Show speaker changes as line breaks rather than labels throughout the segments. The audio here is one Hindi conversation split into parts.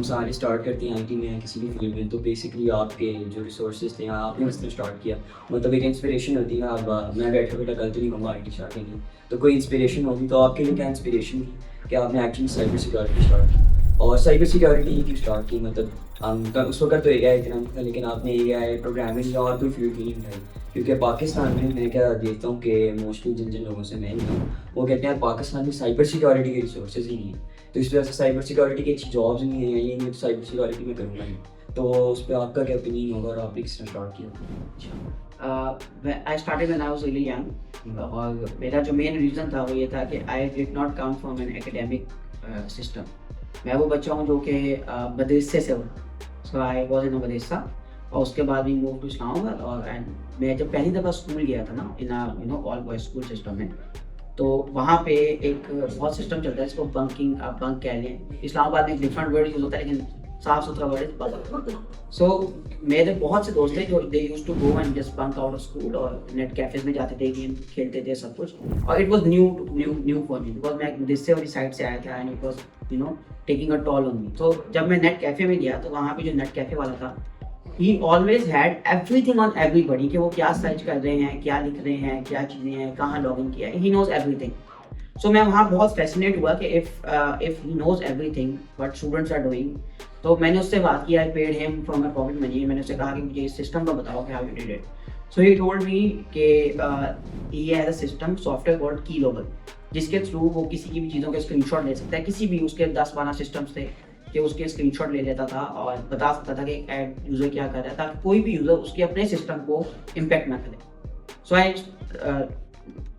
सारे स्टार्ट करते हैं आईटी में, किसी भी फील्ड में, तो बेसिकली आपके जो रिसोर्सेज थे आपने उस तरह स्टार्ट किया, मतलब एक इंस्पिरेशन होती है। अब मैं बैठा बैठा कल तो नहीं कहूँगा आईटी स्टार्ट नहीं, तो कोई इंस्पिरेशन होगी, तो आपके लिए क्या इंस्पिरेशन थी कि आपने एक्चुअली साइबर सिक्योरिटी स्टार्ट की? और साइबर सिक्योरिटी ही क्यों स्टार्ट की? मतलब उस वक्त तो एआई इतना नहीं था, लेकिन आपने एआई प्रोग्रामिंग या और कोई फील्ड नहीं उठाई? क्योंकि पाकिस्तान में मैं क्या देखता हूँ कि मोस्टली जिन जिन लोगों से मैं मिलता हूँ वो कहते हैं पाकिस्तान में साइबर सिक्योरिटी के रिसोर्सेज ही नहीं है, तो इस वजह से साइबर सिक्योरिटी की अच्छी जॉब्स नहीं है, ये नहीं तो साइबर सिक्योरिटी में करूँगा नहीं। तो उस पर आपका क्या ओपिनियन होगा और आपने किस तरह स्टार्ट किया?
I started when I was really young, और मेरा जो मेन रीज़न था वो ये था कि I did not come from an academic system. मैं वो बच्चा हूँ जो कि मदरसे से हूँ, सो आई वाज इन अ मदरसा, और उसके बाद भी मूव टू इस्लामाबाद। और एंड मैं जब पहली दफ़ा स्कूल गया था ना, in all boys school system में, तो वहाँ पे एक बहुत सिस्टम चलता है जिसको बंकिंग, आप बंक कह लें। इस्लामाबाद में एक डिफरेंट वर्ड यूज़ होता है, लेकिन साफ सुथरा वर्ड बंक। सो मेरे बहुत से दोस्त थे जो they used to go and just bunk out of school, और नेट कैफेज में जाते थे, गेम खेलते थे, सब कुछ। और it was new for me, because मैं मुझसे वाली साइड से आया था, and it was taking a toll on me. तो जब मैं नेट कैफे में गया तो वहाँ पे जो नेट कैफे वाला था, ही always had everything on everybody, कि वो क्या सर्च कर रहे हैं, क्या लिख रहे हैं, क्या चीज़ें हैं, कहाँ लॉग इन किया है, ही नोज एवरीथिंग। सो मैं वहाँ बहुत फैसिनेट हुआ कि if he knows everything what students are doing. तो मैंने उससे बात की, I paid him from my pocket money. मैंने उससे कहा कि मुझे इस सिस्टम का बताओ कि how you did it. So he told me कि he has a system software called keylogger, जिसके थ्रू वो किसी की भी चीज़ों के स्क्रीनशॉट ले सकता है। किसी भी उसके 10-12 सिस्टम्स थे कि उसके स्क्रीनशॉट ले लेता था और बता सकता था कि ऐड यूज़र क्या कर रहा है, ताकि कोई भी यूज़र उसके अपने सिस्टम को इम्पैक्ट ना करे। So I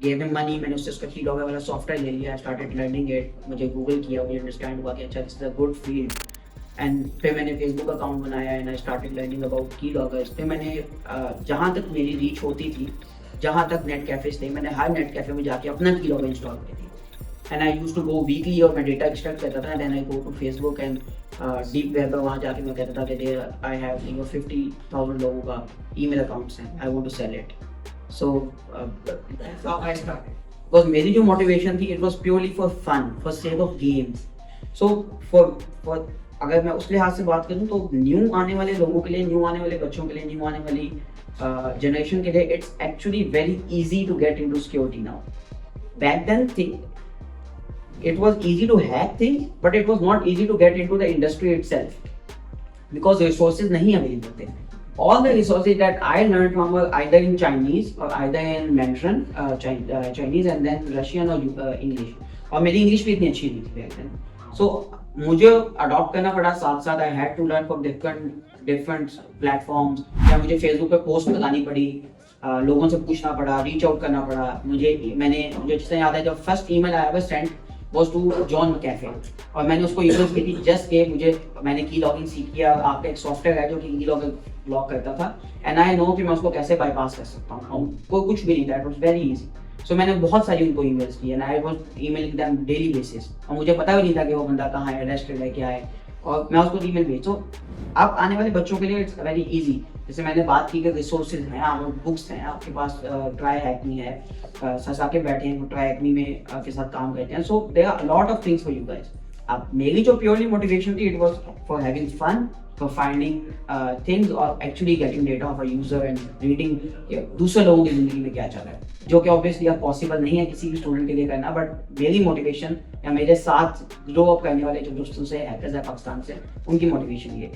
gave him money. मैंने उससे उसका कीलॉगर वाला सॉफ्टवेयर ले लिया, स्टार्टेड लर्निंग इट। मुझे गूगल किया, मुझे अंडरस्टैंड हुआ कि अच्छा this is a good field. And फिर मैंने फेसबुक अकाउंट बनाया and I started learning about keyloggers. फिर मैंने जहाँ तक मेरी रीच होती थी, जहाँ तक नेट कैफेज थे, मैंने हर नेट कैफे में जाके अपना कीलॉगर इंस्टॉल कर दिया। And I use to go weekly, और मैं डेटा एक्सट्रैक्ट करता था। Then I go to Facebook and deep web, वहाँ जाके मैं कहता था कि आई हैव 50,000 लोगों का ईमेल अकाउंट्स हैं, I want to sell it. So that's how I started. Because मेरी जो मोटिवेशन थी, it was purely for fun, for sake of games. So for अगर मैं उस लिहाज से बात करूँ तो न्यू आने वाले लोगों के लिए, न्यू आने वाले बच्चों के लिए, न्यू आने वाली जनरेशन के लिए, it's actually very easy to get into security now. Back then it was easy to hack things, but it was not easy to get into the industry itself because resources nahi available थे. All the resources that I learned from were either in Chinese or either in Mandarin, Chinese, and then Russian or English. और मेरी इंग्लिश भी इतनी अच्छी नहीं थी back then. So मुझे अडॉप्ट करना पड़ा साथ साथ। I had to learn from different platforms. या मुझे फेसबुक पे पोस्ट लगानी पड़ी, लोगों से पूछना पड़ा, रीच आउट करना पड़ा। मुझे जिस तरह याद है, जब फर्स्ट ईमेल आया was sent was to John cafe, और मैंने उसको यूज की थी जस्ट के मैंने की लॉगिंग सीख किया। आपका एक सॉफ्टवेयर है जो कि की लॉगिंग ब्लॉक करता था, एंड आई नो कि मैं उसको कैसे बाईपास कर सकता हूँ। कोई कुछ भी नहीं था, इट वाज वेरी इजी। सो मैंने बहुत सारी उनको ईमेल्स की, and I was emailing them daily basis, और मुझे पता भी नहीं था कि वो बंदा कहाँ है, अरेस्टेड है, क्या है, और मैं उसको ईमेल भेज। तो अब आने वाले बच्चों के लिए इट्स वेरी इजी। जैसे मैंने बात की कि रिसोर्सेज हैं, आप बुक्स हैं आपके पास, ट्राई हैकमी है, ससा के बैठे हैं, ट्राई हैकमी में के साथ काम करते हैं। So there are lot of things for you guys. अब मेरी जो प्योरली मोटिवेशन थी, it was for having fun, for finding things, और actually getting data of a user and reading दूसरे लोगों की जिंदगी में क्या चल रहा है, जो कि ऑब्वियसली अब पॉसिबल नहीं है किसी भी स्टूडेंट के लिए करना। बट मेरी मोटिवेशन या मेरे साथ ग्रो अप करने वाले जो दोस्तों से हैकर्स है पाकिस्तान से, उनकी मोटिवेशन ये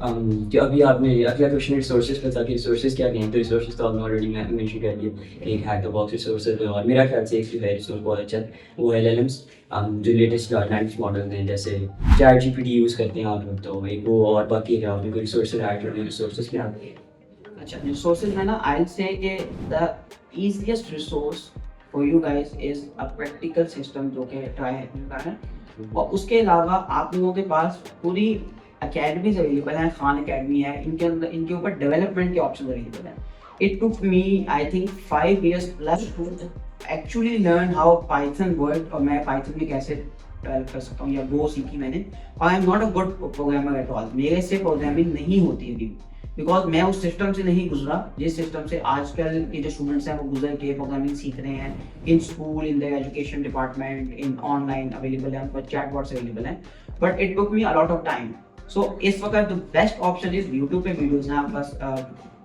कि अभी आपने अगला क्वेश्चन रिसोर्सेज पे था कि रिसोर्सेज क्या कहें, तो रिसोर्सेज तो आपने ऑलरेडी मेंशन कर दिए। एक हैक द बॉक्स रिसोर्सेज है, और मेरा ख्याल से एक जो है रिसोर्स बहुत अच्छा है, वो LLMs, जो लेटेस्ट लैंग्वेज मॉडल हैं, जैसे चैट जीपीटी यूज़ करते हैं आप लोग, तो एक वो, और बाकी क्या आपने कोई रिसोर्सेज ऐड करने, रिसोर्सेज क्या हैं?
अच्छा, रिसोर्सेज में ना आई विल से कि the easiest resource for you guys is a practical system जो कि ट्राई हैकिंग का है। और उसके अलावा आप लोगों के पास पूरी अकेडमीज अवेलेबल हैं, खान अकेडमी है, इनके अंदर इनके ऊपर डेवलपमेंट के ऑप्शन अवेलेबल हैं। It took me I think 5 years plus two actually learn how Python work, और मैं पाइथन में कैसे डेवलप कर सकता हूँ, या गो सीखी मैंने। और I am not a good programmer at all, मेरे से प्रोग्रामिंग नहीं होती अभी, बिकॉज मैं उस सिस्टम से नहीं गुजरा जिस सिस्टम से आजकल के जो स्टूडेंट्स हैं वो गुजर के प्रोग्रामिंग सीख रहे हैं in school, in the education department, in online available है, उन पर चैट बॉट्स अवेलेबल हैं। But it took me a lot of time. So इस वक्त the best option is YouTube पे वीडियोस हैं, आपके पास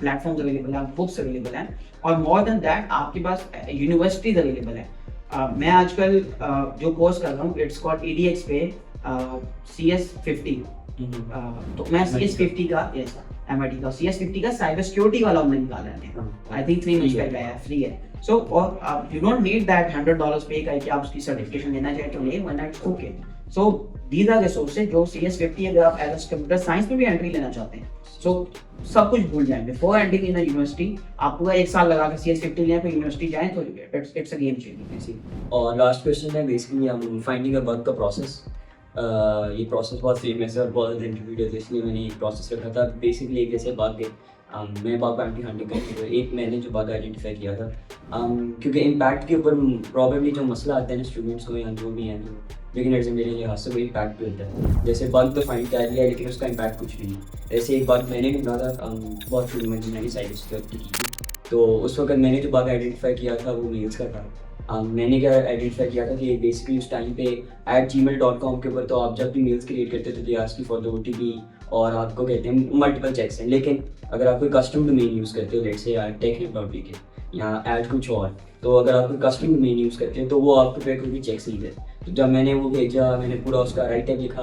प्लेटफॉर्म्स अवेलेबल हैं, बुक्स अवेलेबल हैं, और मोर देन दैट आपके पास यूनिवर्सिटीज अवेलेबल हैं. मैं आजकल जो कोर्स कर रहा हूँ इट्स कॉल्ड EDX पे CS50. तो मैं CS50 का MIT का CS50 का साइबर सिक्योरिटी वाला हमने निकाला है. आई थिंक 3 मंथ्स पहले आया, फ्री है. सो और यू डोंट नीड दैट $100 पे करके आप उसकी सर्टिफिकेशन लेना चाहे तो ले, वरना it's okay. So these are resources जो CS50 अगर आप एज कंप्यूटर साइंस में भी एंट्री लेना चाहते हैं, सो सब कुछ भूल जाएं बिफोर एंट्रिंग इन यूनिवर्सिटी. आप पूरा 1 साल लगा के CS50 लें, फिर यूनिवर्सिटी जाएं, तो इट्स अ गेम चेंजर.
और लास्ट क्वेश्चन है बेसिकली हम फाइंडिंग अ बग का प्रोसेस. ये प्रोसेस बहुत फेमस है और बहुत ज़्यादा इंटरव्यू देते हैं, इसलिए मैंने एक प्रोसेस रखा था. बेसिकली एक जैसे बग है, मैं बग एंटी हंटिंग करती हूँ. एक मैंने जो बग आइडेंटिफाई किया था, क्योंकि इम्पैक्ट के ऊपर प्रॉबेबली जो मसला आता है ना स्टूडेंट्स को या जो भी हैं जो बिगिनर्स हैं, मेरे लिहाज से वो इम्पैक्ट भी होता है. जैसे बग तो फाइंड कर लिया लेकिन उसका इम्पैक्ट कुछ नहीं है. ऐसे एक बग मैंने ढूंढा था बहुत शुरू में मैंने साइबर सिक्योरिटी की थी. तो उस वक्त मैंने जो बग आइडेंटिफाई किया था वो मेल्स का था. मैंने क्या आइडेंटिफाई किया था कि बेसिकली उस टाइम पे @gmail.com के ऊपर तो आप जब भी मेल्स क्रिएट करते थे they ask you for the OTP और आपको कहते हैं मल्टीपल चेक्स हैं. लेकिन अगर आप कोई कस्टम डोमेन यूज़ करते हो, लेट्स से टेक रिपब्लिक है या ऐड कुछ और, तो अगर आप कोई कस्टम डोमेन यूज़ करते हैं तो वो आपको पे कोई भी चेक्स नहीं देते. तो जब मैंने वो भेजा, मैंने पूरा उसका राइट टैग लिखा.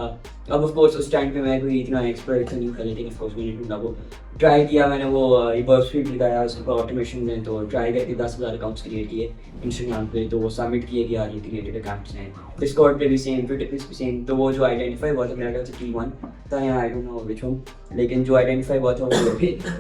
अब ऑफ कोर्स उस टाइम पे मैं कोई इतना एक्सपर्ट नहीं था, लेकिन ऑफ कोर्स मैंने ढूंढा, वो ट्राई किया. मैंने वो वर्कशीट लगाया उसको ऑटोमेशन में, तो ट्राई करके 10,000 अकाउंट्स क्रिएट किए इंस्टाग्राम पे. तो वो सबमिट किए कि यार ये क्रिएटेड अकाउंट्स हैं. डिस्कॉर्ड पे भी सेम, ट्विटर पे भी सेम. तो वो जो आइडेंटिफाई हुआ था मेरा ख्याल से T1 था या I don't know which one, लेकिन जो आइडेंटिफाई हुआ था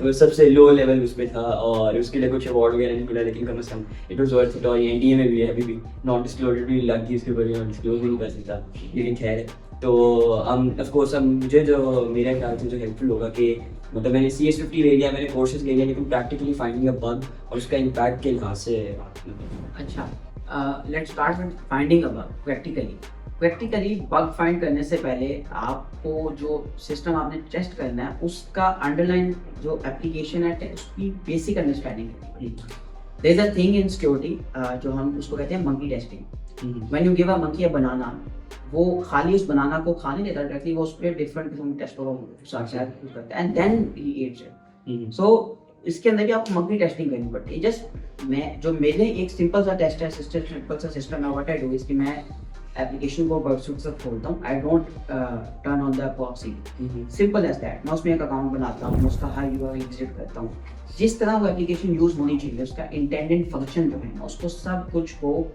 वो सबसे लो लेवल उस पर था और उसके लिए कुछ अवार्ड वगैरह नहीं मिला, लेकिन कम से कम इट वाज वर्थ इट. और ये NDA में भी है अभी भी, नॉट डिस्क्लोजर भी लगी उसके ऊपर, डिस्क्लोज भी नहीं कर सकता, लेकिन खैर है. तो ऑफ कोर्स मुझे जो मेरे ख्याल से जो हेल्पफुल होगा कि मतलब मैंने CS50 ले लिया, मैंने कोर्सेज ले लिया, लेकिन प्रैक्टिकली फाइंडिंग अ बग और उसका इम्पैक्ट के लिहाज से.
अच्छा, let's start with finding a bug. Practically bug find करने से पहले आपको जो सिस्टम आपने टेस्ट करना है उसका अंडरलाइन जो एप्लीकेशन है उसकी बेसिक अंडरस्टैंडिंग है. There is a thing in security जो हम उसको कहते हैं monkey testing. When you give a monkey a banana, वो खाली उस बनाना को खा नहीं लेता डायरेक्टली, वो उस पर डिफरेंट किस्म के टेस्टों को साथ यूज करता है and then he eats it. So इसके अंदर भी आपको मंकी टेस्टिंग करनी पड़ती है. जस्ट मैं जो मेरे एक सिंपल सा टेस्ट है, सिंपल सा सिस्टम है, व्हाट आई डू इज कि मैं एप्लीकेशन को वर्कसूट से खोलता हूँ. I don't turn on the proxy. Simple as that. मैं उसमें एक अकाउंट बनाता हूँ, उसका हर URL विजिट करता हूँ. जिस तरह वो एप्लीकेशन यूज होनी चाहिए, उसका इंटेंडेड फंक्शन जो है मैं उसको सब कुछ को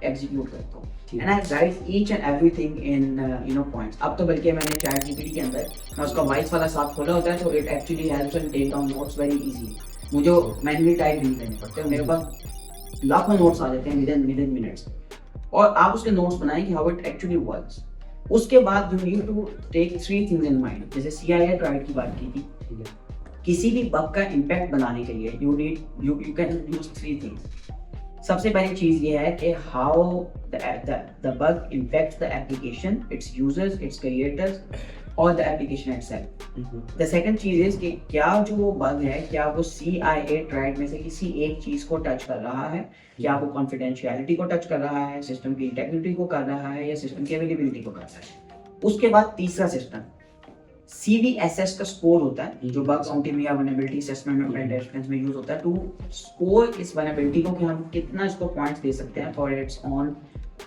एग्जीक्यूट करता हूँ. And I write each and everything in points. अब तो बल्कि मैंने ChatGPT के अंदर मैं उसका वॉइस वाला साथ खोला होता है, तो it actually helps and take down notes very easily. मुझे मैनुअली टाइप नहीं करने पड़ते, मेरे पास लाखों नोट्स आ जाते हैं within minutes. और आप उसके नोट्स बनाएं कि how it actually works. उसके बाद you need to take 3 things in mind. जैसे CIA ट्राइड की बात की थी, किसी भी बग का इम्पैक्ट बनाने के लिए you can use 3 things. सबसे पहली चीज ये है कि how the bug impacts the application, its users, its creators और the application itself. The second चीज इज कि क्या जो वो बग है, क्या वो CIA ट्राइड में से किसी एक चीज को टच कर रहा है, क्या वो कॉन्फिडेंशियलिटी को टच कर रहा है, सिस्टम की इंटीग्रिटी को कर रहा है या सिस्टम की अवेलेबिलिटी को कर रहा है. उसके बाद तीसरा सिस्टम CVSS का स्कोर होता है, जो बग काउंटिंग या वल्नरेबिलिटी असेसमेंट में पेनिट्रेशन में यूज होता है, टू स्कोर इस वल्नरेबिलिटी को कि हम कितना इसको पॉइंट्स दे सकते हैं for its on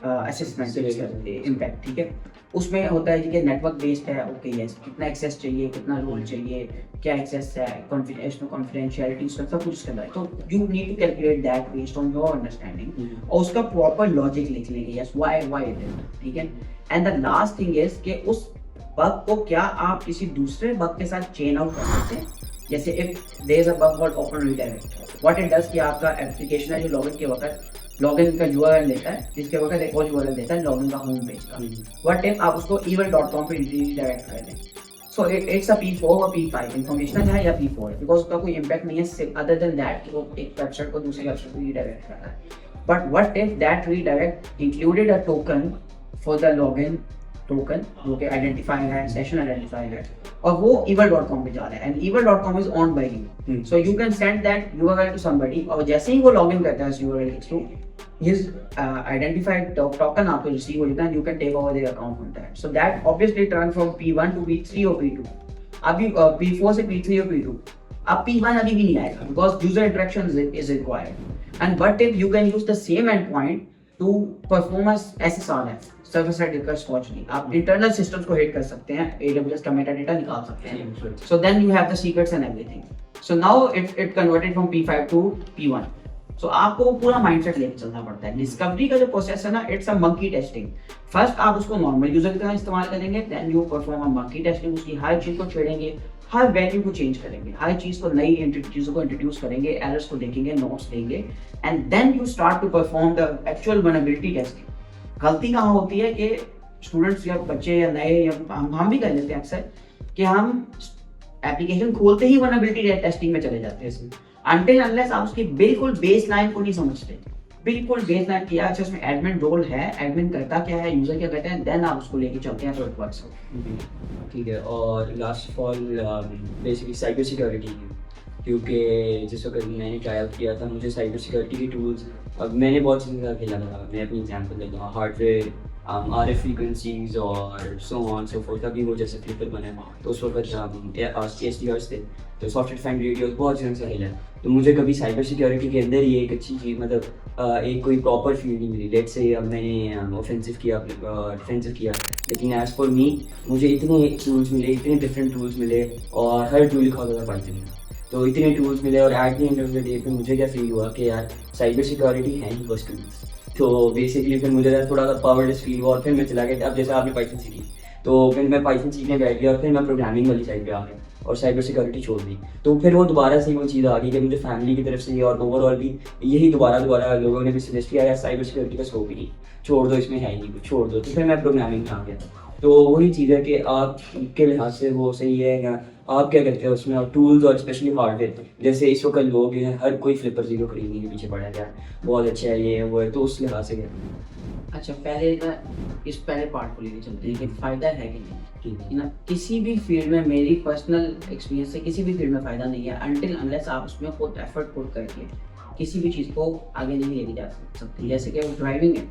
assessment impact. ठीक है, उसमें होता है कि नेटवर्क बेस्ड है, ओके यस, कितना एक्सेस चाहिए, कितना रोल चाहिए, क्या एक्सेस है, कॉन्फिडेंशियलिटी, उसका सब कुछ उसके अंदर. तो you need to calculate that based on your understanding और उसका प्रॉपर लॉजिक लिख लेंगे, यस व्हाई इट इज. ठीक है, and the last thing is कि उस बग को क्या आप किसी दूसरे बग के साथ चेन आउट कर सकते हैं. जैसे if there is a bug called open redirect, what it does कि आपका एप्लीकेशन है जो लॉगिन के वक्त लॉगिन का URL देता है, जिसके वक्त एक और URL देता है लॉगिन का होम पेज का. व्हाट इफ आप उसको evil.com पे रीडायरेक्ट कर दें. सो इट्स अ P4 और P5 इंफॉर्मेशनल है या P4 है, बिकॉज उसका कोई इम्पैक्ट नहीं है अदर देन दैट कि वो एक वेबसाइट को दूसरी वेबसाइट को रीडायरेक्ट करता है. But what if that redirect included a token for the login token जो कि आइडेंटिफायर है, सेशन आइडेंटिफायर है, और वो evil.com पे जा रहा है, and evil.com is owned by you, so you can send that URL to somebody, और जैसे ही वो लॉगिन करता है इस URL के थ्रू, his identified token आपको रिसीव हो जाता है, you can take over their account from that. So that obviously turn from P1 to P3 or P2. अभी P4 से P3 और P2, अब P1 अभी भी नहीं आएगा because user interaction is required. And but if you can use the same endpoint to perform as SSRF, service side request पहुंचनी, आप इंटरनल सिस्टम्स को हिट कर सकते हैं, AWS का मेटा डेटा निकाल सकते हैं, so then you have the secrets and everything. So now it converted from P5 to P1. So आपको पूरा माइंडसेट लेके चलना पड़ता है। डिस्कवरी का जो प्रोसेस है ना, it's a monkey testing. First आप उसको नॉर्मल यूजर की तरह इस्तेमाल करेंगे, then you perform a monkey testing, उसकी हर चीज को छेड़ेंगे, हर वैल्यू को चेंज करेंगे, हर चीज को नई चीजों को इंट्रोड्यूस करेंगे, एरर्स को देखेंगे, नोट्स देंगे, and then you start to perform the actual vulnerability testing. गलती कहाँ होती है कि स्टूडेंट्स या बच्चे या नए, या हम भी कर लेते हैं अक्सर, कि हम एप्लीकेशन खोलते ही वल्नरेबिलिटी टेस्टिंग में चले जाते हैं, until unless आप उसकी बिल्कुल बेसलाइन को नहीं समझते, बिल्कुल बेसलाइन किया, अच्छा उसमें एडमिन रोल है, एडमिन करता क्या है, यूजर क्या करता है, देन आप उसको लेके चलते हैं तो इट वर्क्स।
ठीक है। और last of all basically cyber security, क्योंकि जिस वक्त मैंने ट्रायल किया था, मुझे साइबर सिक्योरिटी की टूल्स, अब मैंने बहुत चीज़ें खेला था, मैं अपनी एग्जाम्पल देता हूँ, हार्डवेयर, RF फ्रीक्वेंसीज और सो ऑन सो फोर्थ, अभी वो जैसे फ्लिपर बने तो उस वक्त SDRs थे, तो सॉफ्टवेयर डिफाइंड रेडियोस बहुत चीज़ों से खेला, तो मुझे कभी साइबर सिक्योरिटी के अंदर ये एक अच्छी चीज़, मतलब एक कोई प्रॉपर फील्ड नहीं मिली। लेट्स से अब मैंने ऑफेंसिव किया, डिफेंसिव किया, लेकिन एज फॉर मी मुझे इतने टूल्स मिले, इतने डिफरेंट टूल्स मिले, और हर टूल लिखा होता था पाइथन में, तो इतने टूल्स मिले, और eight the end of the day पे मुझे क्या फील हुआ कि यार साइबर सिक्योरिटी है ही बस टूल्स। तो बेसिकली फिर मुझे थोड़ा सा पावरलेस फील हुआ, और फिर मैं चला गया, अब जैसे आपने पाइथन सीखी, तो फिर मैं पाइथन सीखने बैठ गया, और फिर मैं प्रोग्रामिंग वाली साइड पे आ गया और साइबर सिक्योरिटी छोड़ दी। तो फिर वो दोबारा से वो चीज़ आ गई कि मुझे फैमिली की तरफ से और ओवरऑल भी यही दोबारा लोगों ने भी सजेस्ट किया यार साइबर सिक्योरिटी का स्कोप ही नहीं, छोड़ दो, इसमें है ही नहीं कुछ, छोड़ दो। तो फिर मैं प्रोग्रामिंग में आ गया। तो वही चीज़ है कि आपके लिहाज से वो सही है, या आप क्या करते हो उसमें, और टूल्स और स्पेशली हार्डवेयर, जैसे इस वक्त लोग हैं हर कोई फ्लिपर 0 खरीदने के पीछे पड़ा है, यार बहुत अच्छा है ये वो है, तो उस लिहाज से क्या।
अच्छा, पहले पहले पार्ट को लेके चलते हैं कि फ़ायदा है कि नहीं ना। किसी भी फील्ड में, मेरी पर्सनल एक्सपीरियंस से, किसी भी फील्ड में फ़ायदा नहीं है अनटिल अनलेस आप उसमें खुद एफर्ट पुट करके किसी भी चीज़ को आगे नहीं लेके जा सकते। जैसे कि ड्राइविंग है,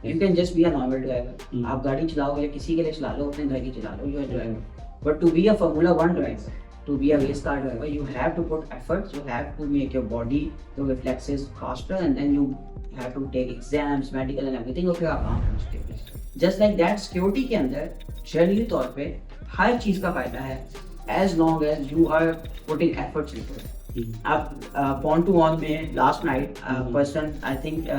you can just be a normal driver, आप गाड़ी चलाओ या किसी के लिए चला लो, अपने घर की चला लो, you are driver. But to be a Formula 1 driver, to be a race car driver, you have to put efforts, you have to make your body, your reflexes faster, and then you have to take exams, medical and everything, और फिर आप वहाँ पहुँचते हो। Just like that, सिक्योरिटी के अंदर जनरली तौर पे हर चीज़ का फायदा है as long as you are putting efforts into it. आप Pond to On में last night person, I think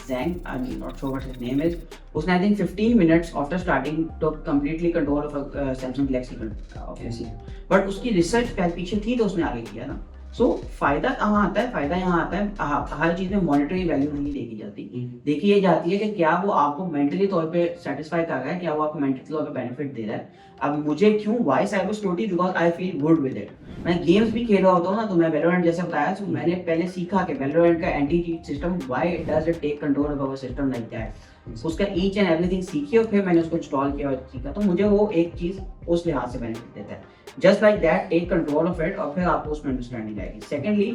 Zhang, I'm not sure what his name is, उसने I think 15 minutes after starting took completely control of a Samsung Galaxy, but उसकी रिसर्च पीछे थी तो उसने आगे किया ना। सो फायदा कहाँ आता है, फायदा यहाँ आता है हर चीज़ में मॉनेटरी वैल्यू नहीं देखी जाती, देखी ये जाती है कि क्या वो आपको मेंटली तौर पे सेटिस्फाई कर रहा है, क्या वो आपको मेंटली तौर पे बेनिफिट दे रहा है। अब मुझे क्यों, why cyber security, because I feel good with it. मैं गेम्स भी खेल रहा होता हूँ ना, तो मैं वैलोरेंट जैसे बताया, तो मैंने पहले सीखा कि वैलोरेंट का anti cheat system, why does it take control of our system like that, उसका ईच एंड एवरीथिंग सीखी, और फिर मैंने उसको इंस्टॉल किया और सीखा, तो मुझे वो एक चीज़ उस लिहाज से बेनिफिट देता है। Just like that, take control of it, और फिर आपको उसमें अंडरस्टैंडिंग आएगी। Secondly,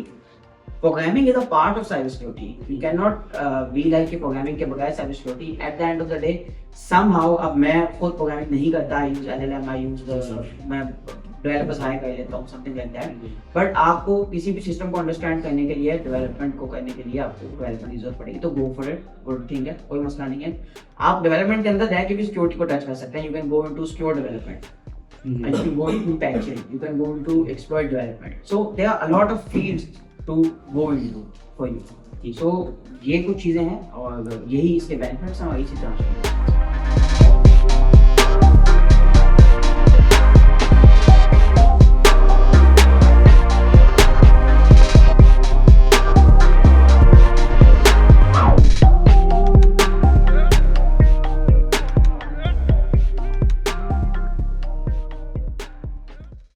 programming is a part of cyber security, you can not be like कि प्रोग्रामिंग के बगैर cyber security. At the end of the day somehow, अब मैं खुद प्रोग्रामिंग नहीं करता, I use LLM, I use मैं डेवलपर्स हायर कर लेता हूँ, समथिंग लाइक दैट। बट आपको किसी भी सिस्टम को अंडरस्टैंड करने के लिए, डेवलपमेंट को करने के लिए आपको डेवलपमेंट की जरूरत पड़ेगी, तो go for it, good thing है, कोई मसला नहीं है। आप डेवलपमेंट के अंदर रह के भी सिक्योरिटी को टच कर सकते हैं, you can go into secure development, and you can go into patching, you can go into exploit development. So there are a lot of fields to go into for you. So ये कुछ चीज़ें हैं, और यही इसके बेनिफिट्स हैं, और इसी तरह